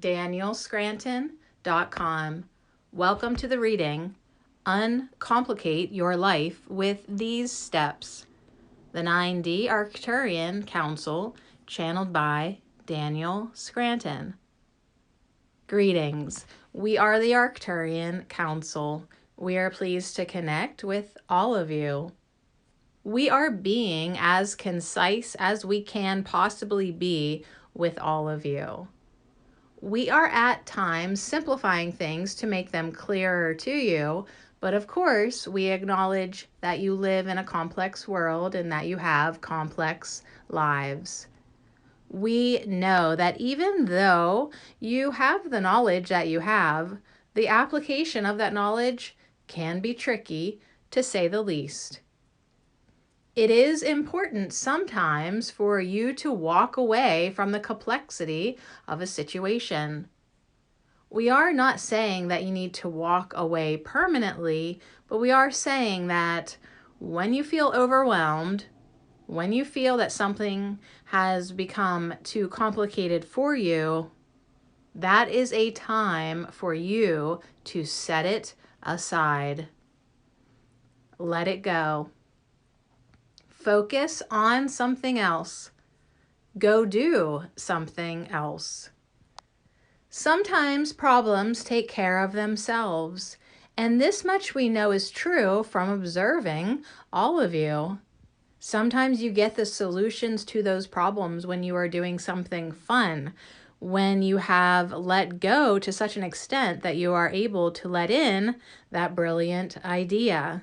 danielscranton.com. Welcome to the reading, Un-Complicate Your Life with These Steps. The 9D Arcturian Council, channeled by Daniel Scranton. Greetings. We are the Arcturian Council. We are pleased to connect with all of you. We are being as concise as we can possibly be with all of you. We are at times simplifying things to make them clearer to you, but of course we acknowledge that you live in a complex world and that you have complex lives. We know that even though you have the knowledge that you have, the application of that knowledge can be tricky, to say the least. It is important sometimes for you to walk away from the complexity of a situation. We are not saying that you need to walk away permanently, but we are saying that when you feel overwhelmed, when you feel that something has become too complicated for you, that is a time for you to set it aside. Let it go. Focus on something else. Go do something else. Sometimes problems take care of themselves, and this much we know is true from observing all of you. Sometimes you get the solutions to those problems when you are doing something fun, when you have let go to such an extent that you are able to let in that brilliant idea.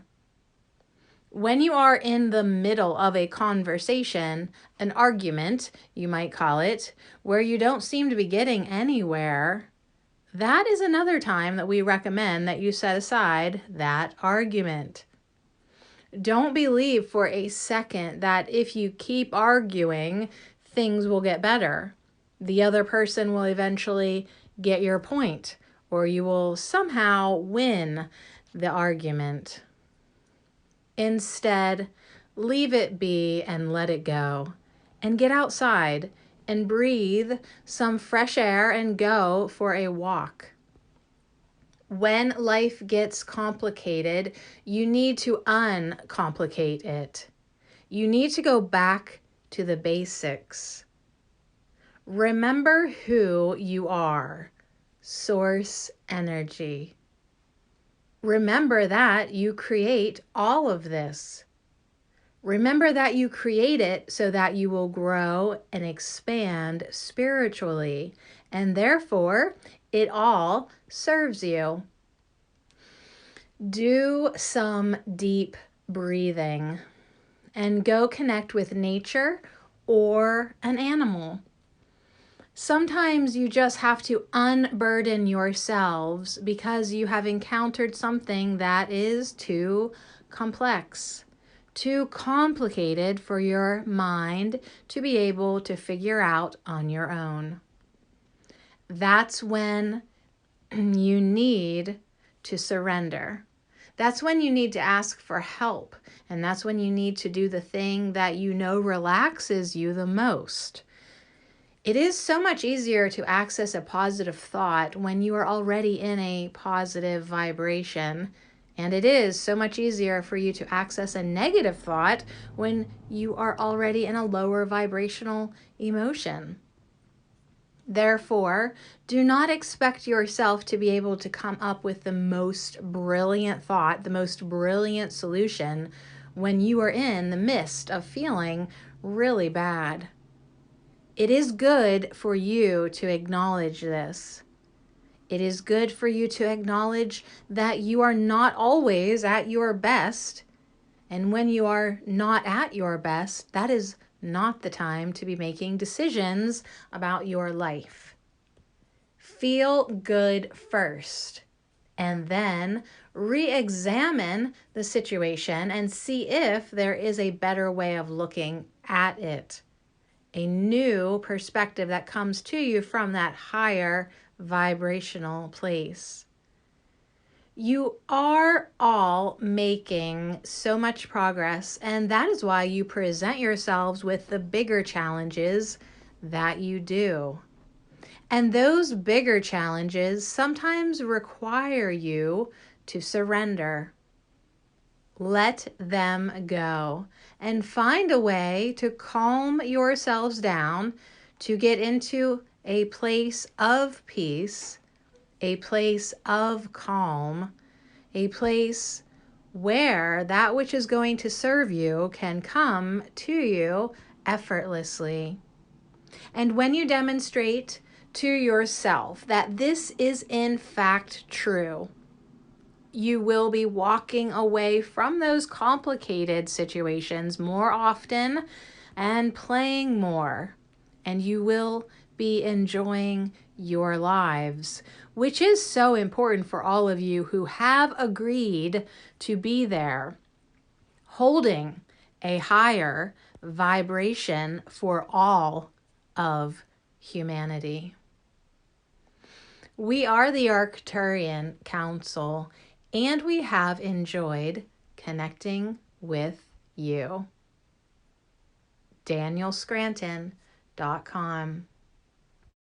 When you are in the middle of a conversation, an argument, you might call it, where you don't seem to be getting anywhere, that is another time that we recommend that you set aside that argument. Don't believe for a second that if you keep arguing, things will get better. The other person will eventually get your point, or you will somehow win the argument. Instead, leave it be and let it go, and get outside and breathe some fresh air and go for a walk. When life gets complicated, you need to uncomplicate it. You need to go back to the basics. Remember who you are, source energy. Remember that you create all of this. Remember that you create it so that you will grow and expand spiritually, and therefore it all serves you. Do some deep breathing and go connect with nature or an animal. Sometimes you just have to unburden yourselves because you have encountered something that is too complex, too complicated for your mind to be able to figure out on your own. That's when you need to surrender. That's when you need to ask for help, and that's when you need to do the thing that you know relaxes you the most. It is so much easier to access a positive thought when you are already in a positive vibration, and it is so much easier for you to access a negative thought when you are already in a lower vibrational emotion. Therefore, do not expect yourself to be able to come up with the most brilliant thought, the most brilliant solution when you are in the midst of feeling really bad. It is good for you to acknowledge this. It is good for you to acknowledge that you are not always at your best. And when you are not at your best, that is not the time to be making decisions about your life. Feel good first, and then re-examine the situation and see if there is a better way of looking at it. A new perspective that comes to you from that higher vibrational place. You are all making so much progress, and that is why you present yourselves with the bigger challenges that you do. And those bigger challenges sometimes require you to surrender. Let them go and find a way to calm yourselves down, to get into a place of peace, a place of calm, a place where that which is going to serve you can come to you effortlessly. And when you demonstrate to yourself that this is in fact true, you will be walking away from those complicated situations more often and playing more. And you will be enjoying your lives, which is so important for all of you who have agreed to be there, holding a higher vibration for all of humanity. We are the Arcturian Council, and we have enjoyed connecting with you. DanielScranton.com